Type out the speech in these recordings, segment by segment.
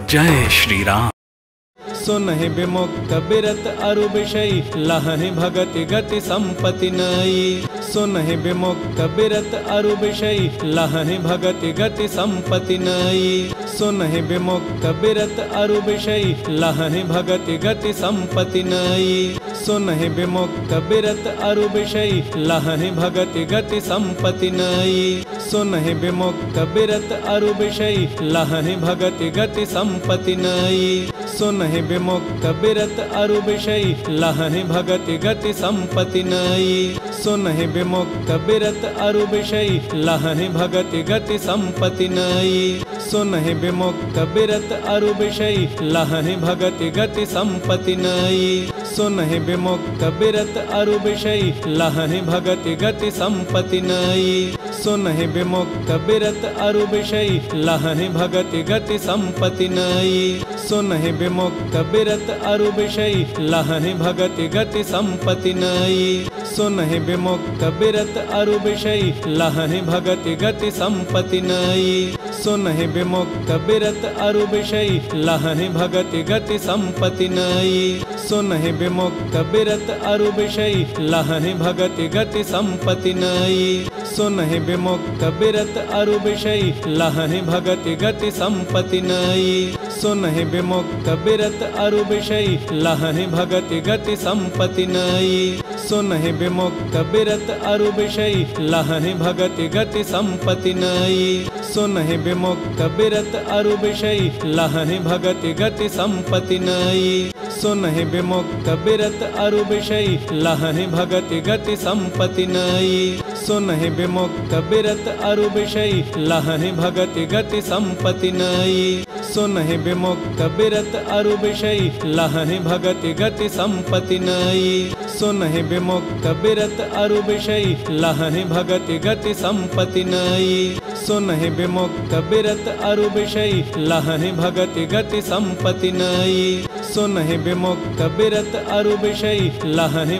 जय श्री राम। सुनहि विमुक्त बिरत अरु विषयी, लहहि भगति गति संपत्ति नई। सुनहि विमुक्त बिरत अरु विषयी, लहहि भगति गति संपत्ति नई। सुनहि विमुक्त बिरत अरु विषयी, लहहि भगति गति संपत्ति नई। सुनहि विमुक्त बिरत अरु विषयी, लहहि भगति गति संपत्ति नई। सुनहि विमुक्त बिरत अरु विषयी, लहहि भगति गति संपत्ति नई। सुनहि विमुक्त बिरत अरु विषयी, लहहि भगति गति संपत्ति नई। सुनहि विमुक्त बिरत अरु विषयी, लहहि भगति गति संपत्ति नई। सुनहि विमुक्त बिरत अरु विषयी, लहहि भगति गति संपत्ति नई। सुनहि विमुक्त बिरत अरु विषयी, लहहि भगति गति संपत्ति नई। सुनहि विमुक्त बिरत अरु विषयी, लहहि भगति गति संपत्ति नई। सुनहि विमुक्त बिरत अरु विषयी, लहहि भगति गति संपत्ति नई। सुनहि विमुक्त बिरत अरु विषयी, लहहि भगति गति संपत्ति नई। सुनहि विमुक्त बिरत अरु विषयी, लहहि भगति गति संपत्ति नई। सुनहि विमुक्त बिरत अरु विषयी, लहहि भगति गति संपत्ति नई। सुनहि विमुक्त बिरत अरु विषयी, लहहि भगति गति संपत्ति नई। सुनहि विमुक्त बिरत अरु विषयी, लहहि भगति गति संपत्ति नई। सुनहि विमुक्त बिरत अरु विषयी, लहहि भगति गति संपत्ति नई। सुनहि विमुक्त बिरत अरु विषयी, लहहि भगति गति संपत्ति नई। सुनहि विमुक्त बिरत अरु विषयी, लहहि भगति गति संपत्ति नई। सुनहि विमुक्त बिरत अरु विषयी, लहहि भगति गति संपत्ति नई। सुनहि विमुक्त बिरत अरु विषयी, लहहि भगति गति संपत्ति नई। सुनहि विमुक्त बिरत अरु विषयी, लहहि भगति गति संपत्ति नई। सुनहि विमुक्त बिरत अरु विषयी, लहहि भगति गति संपत्ति नई। सुनहि विमुक्त बिरत अरु विषयी, लहहि भगति गति संपत्ति नई। सुनहि विमुक्त बिरत अरु विषयी, लहहि भगति गति संपत्ति नई। सुनहि विमुक्त बिरत अरु विषयी, लहहि भगति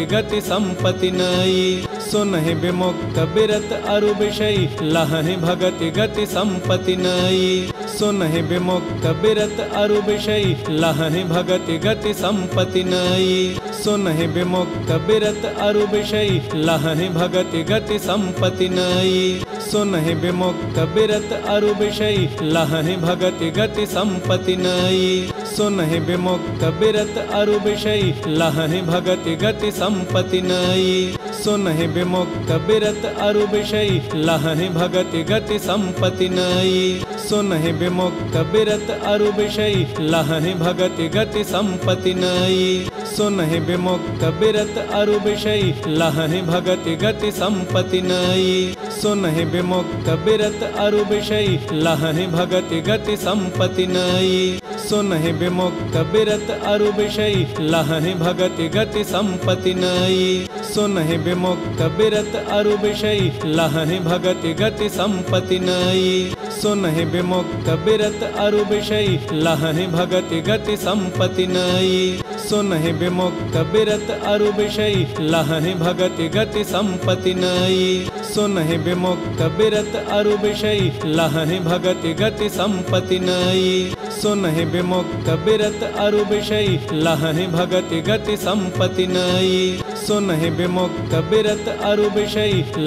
गति संपत्ति नई। सुनहि विमुक्त बिरत अरु विषयी, लहहि भगति गति संपत्ति नई। सुनहि विमुक्त बिरत अरु विषयी, लहहि भगति गति संपत्ति नई। सुनहि विमुक्त बिरत अरु विषयी, लहहि भगति गति संपत्ति नई। सुनहि विमुक्त बिरत अरु विषयी, लहहि भगति गति संपत्ति नई। सुनहि विमुक्त बिरत अरु विषयी, लहहि भगति गति संपत्ति नई। सुनहि विमुक्त बिरत अरु विषयी, लहहि भगति गति संपत्ति नई। सुनहि विमुक्त बिरत अरु विषयी, लहहि भगति गति संपत्ति नई। सुनहि विमुक्त बिरत अरु विषयी, लहहि भगति गति संपत्ति नई। सुनहि विमुक्त बिरत अरु विषयी, लहहि भगति गति संपत्ति नई। सुनहि विमुक्त बिरत अरु विषयी, लहहि भगति गति संपत्ति नई। सुनहि विमुक्त बिरत अरु विषयी, लहहि भगति गति संपत्ति नई। सुनहि विमुक्त बिरत अरु विषयी, लहहि भगति गति संपत्ति नई। सुनहि विमुक्त बिरत अरु विषयी, लहहि भगति गति संपत्ति नई। सुनहि विमुक्त बिरत अरु विषयी,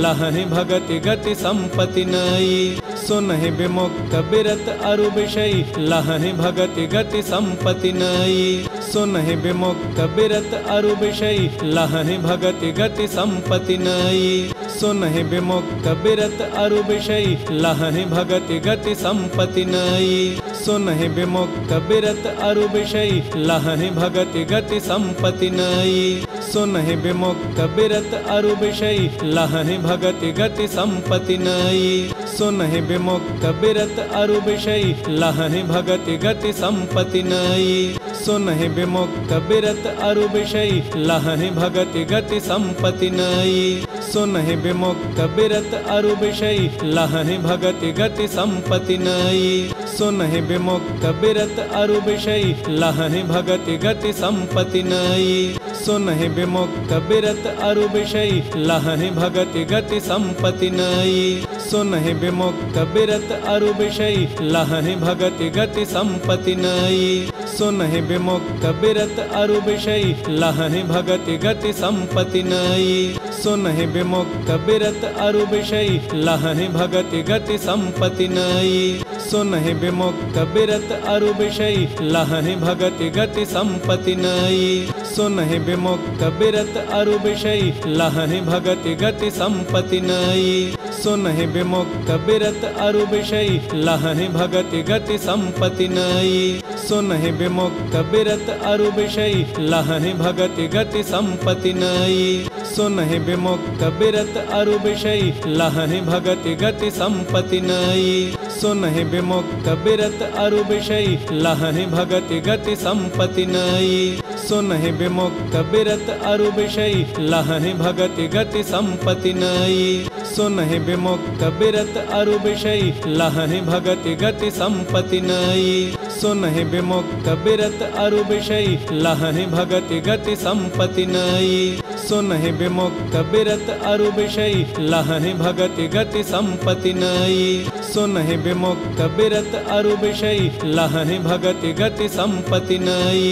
लहहि भगति गति संपत्ति नई। सुनहि विमुक्त बिरत अरु विषयी, लहहि भगति गति संपत्ति नई। सुनहि विमुक्त बिरत अरु विषयी, लहहि भगति गति संपत्ति नई। सुनहि विमुक्त बिरत अरु विषयी, लहहि भगति गति संपत्ति नई। सुनहि विमुक्त बिरत अरु विषयी, लहहि भगति गति संपत्ति नई। सुनहि विमुक्त बिरत अरु विषयी, लहहि भगति गति संपत्ति नई। सुनहि विमुक्त बिरत अरु विषयी, लहहि भगति गति संपत्ति नई। सुनहि विमुक्त बिरत अरु विषयी, लहहि भगति गति संपत्ति नई। सुनहि विमुक्त बिरत अरु विषयी, लहहि भगति गति संपत्ति नई। सुनहि विमुक्त बिरत अरु विषयी, लहहि भगति गति संपत्ति नई। सुनहि विमुक्त बिरत अरु विषयी, लहहि भगति गति संपत्ति नई। सुनहि विमुक्त बिरत अरु विषयी लहहि भगति गति संपत्ति नई। सुनहि विमुक्त बिरत अरु विषयी लहहि भगति गति संपत्ति नई। सुनहि विमुक्त बिरत अरु विषयी लहहि भगति गति संपत्ति नई। सुनहि विमुक्त बिरत अरु विषयी लहहि भगति गति संपत्ति नई। सुनहि विमुक्त बिरत अरु विषयी लहहि भगति गति संपत्ति नई। सुनहि विमुक्त बिरत अरु विषयी लहहि भगति गति संपत्ति नई। सुनहि विमुक्त बिरत अरु विषयी लहहि भगति गति संपत्ति नई। सुनहि विमुक्त बिरत अरु विषयी लहहि भगति गति संपत्ति नई। सुनहि विमुक्त बिरत अरु विषयी लहहि भगति गति संपत्ति नई। सुनहि विमुक्त बिरत अरु विषयी लहहि भगति गति संपत्ति नई। सुनहि विमुक्त बिरत अरु विषयी लहहि भगति गति संपत्ति नई। सुनहि विमुक्त बिरत अरु विषयी लहहि भगति गति संपत्ति नई। सुनहि विमुक्त बिरत अरु विषयी लहहि भगति गति संपत्ति नई। सुनहि विमुक्त बिरत अरु विषयी लहहि भगति गति संपत्ति नई।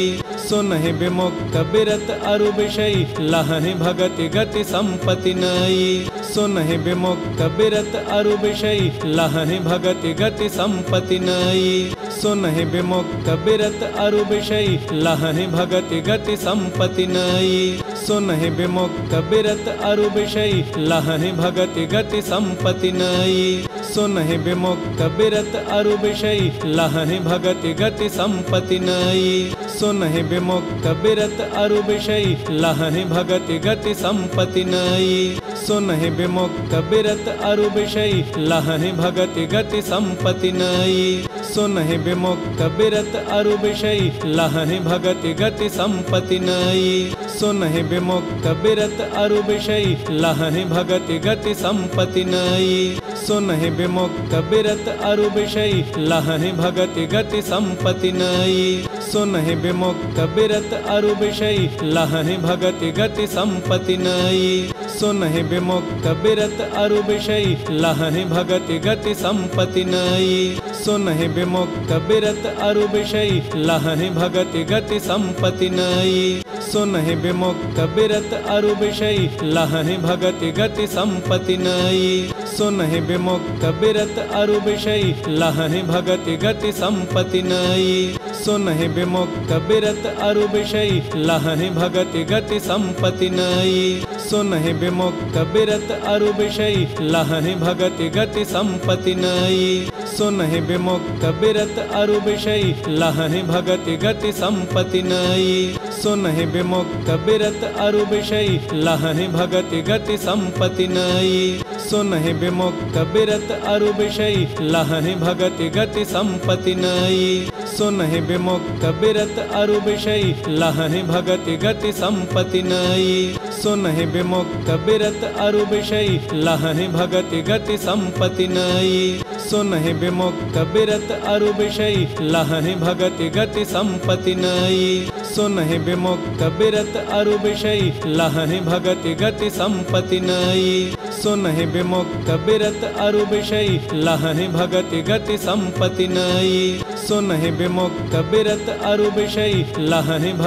सुनहि विमुक्त बिरत अरु विषयी लहहि भगति गति संपत्ति नई। सुनहि विमुक्त बिरत अरु विषयी लहहि भगति गति संपत्ति नई। सुनहि विमुक्त बिरत अरु विषयी लहहि भगति गति संपत्ति नई। सुनहि विमुक्त बिरत अरु विषयी लहहि भगति गति संपत्ति नई। सुनहि विमुक्त बिरत अरु विषयी लहहि भगति गति संपत्ति नई। सुनहि विमुक्त बिरत अरु विषयी लहहि भगति गति संपत्ति नई। सुनहि विमुक्त बिरत अरु विषयी लहहि भगति गति संपत्ति नई। सुनहि विमुक्त बिरत अरु विषयी लहहि भगति गति संपत्ति नई। सुनहि विमुक्त बिरत अरु विषयी लहहि भगति गति संपत्ति नई। सुनहि विमुक्त बिरत अरु विषयी लहहि भगति गति संपत्ति नई। सुनहि विमुक्त बिरत अरु विषयी लहहि भगति गति संपत्ति नई। सुनहि विमुक्त बिरत अरु विषयी लहहि भगति गति संपत्ति नई। सुनहि विमुक्त बिरत अरु विषयी लहहि भगति गति संपत्ति नई। सुनहि विमुक्त बिरत अरु विषयी लहहि भगति गति संपत्ति नई। सुनहि विमुक्त बिरत अरु विषयी लहहि भगति गति संपत्ति नई। सुनहि विमुक्त बिरत अरु विषयी लहहि भगति गति संपत्ति नई। सुनहि विमुक्त बिरत अरु विषयी लहहि भगति गति संपत्ति नई। सुनहि विमुक्त बिरत अरु विषयी लहहि भगति गति संपत्ति नई। सुनहि विमुक्त बिरत अरु विषयी लहहि भगति गति संपत्ति नई। सुनहि विमुक्त बिरत अरु विषयी लहहि भगति गति संपत्ति नई। सुनहि विमुक्त बिरत अरु विषयी लहहि भगति गति संपत्ति नई। सुनहि विमुक्त बिरत अरु विषयी लहहि भगति गति संपत्ति नई। सुनहि विमुक्त बिरत अरु विषयी लहहि भगति गति संपत्ति नई। सुनहि विमुक्त बिरत अरु विषयी लहहि भगति गति संपत्ति नई। सुनहि विमुक्त बिरत अरु विषयी लहहि भगति गति संपत्ति नई। सुनहि विमुक्त बिरत अरु विषयी लहहि भगति गति संपत्ति नई। सुनहि विमुक्त बिरत अरु विषयी लहहि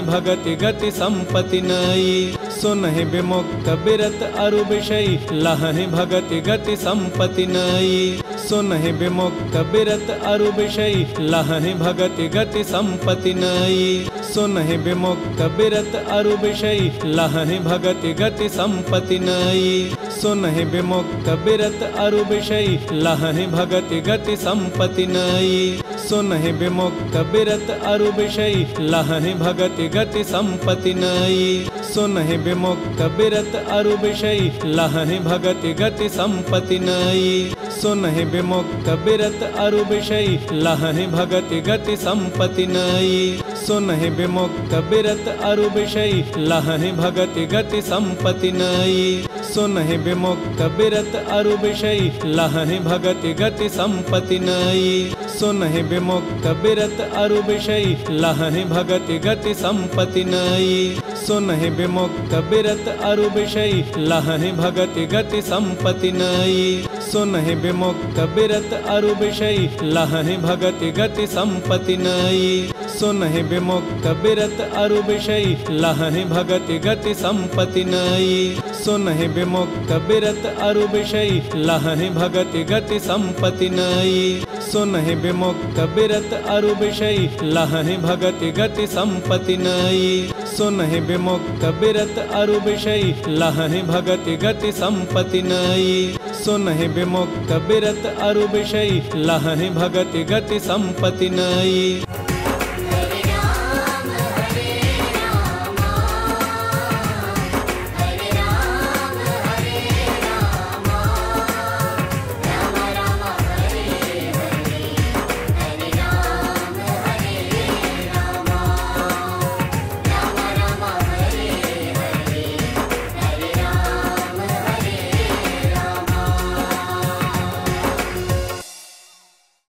भगति गति संपत्ति नई। सुनहि विमुक्त बिरत अरु विषयी लहहि भगति गति संपत्ति नई। सुनहि विमुक्त बिरत अरु विषयी लहहि भगति गति संपत्ति नई। सुनहि विमुक्त बिरत अरु विषयी लहहि भगति गति संपत्ति नई। सुनहि विमुक्त बिरत अरु विषयी लहहि भगति गति संपत्ति नई। सुनहि विमुक्त बिरत अरु विषयी लहहि भगति गति संपत्ति नई। सुनहि विमुक्त बिरत अरु विषयी लहहि भगति गति संपत्ति नई। सुनहि विमुक्त बिरत अरु विषयी लहहि भगति गति संपत्ति नई। सुनहि विमुक्त बिरत अरु विषयी लहहि भगति गति संपत्ति नई। सुनहि विमुक्त बिरत अरु विषयी लहहि भगति गति संपत्ति नई। सुनहि विमुक्त बिरत अरु विषयी लहहि भगति गति संपत्ति नई। सुनहि विमुक्त बिरत अरु विषयी लहहि भगति गति संपत्ति नई। सुनहि विमुक्त बिरत अरु विषयी लहहि भगति गति संपत्ति नई। सुनहि विमुक्त बिरत अरु विषयी लहहि भगति गति संपत्ति नई। सुनहि विमुक्त बिरत अरु विषयी लहहि भगति गति संपत्ति नई। सुनहि विमुक्त बिरत अरु विषयी लहहि भगति गति संपत्ति नई। सुनहि विमुक्त बिरत अरु विषयी लहहि भगति गति संपत्ति नई। सुनहि विमुक्त बिरत अरु विषयी लहहि भगति गति संपत्ति नई।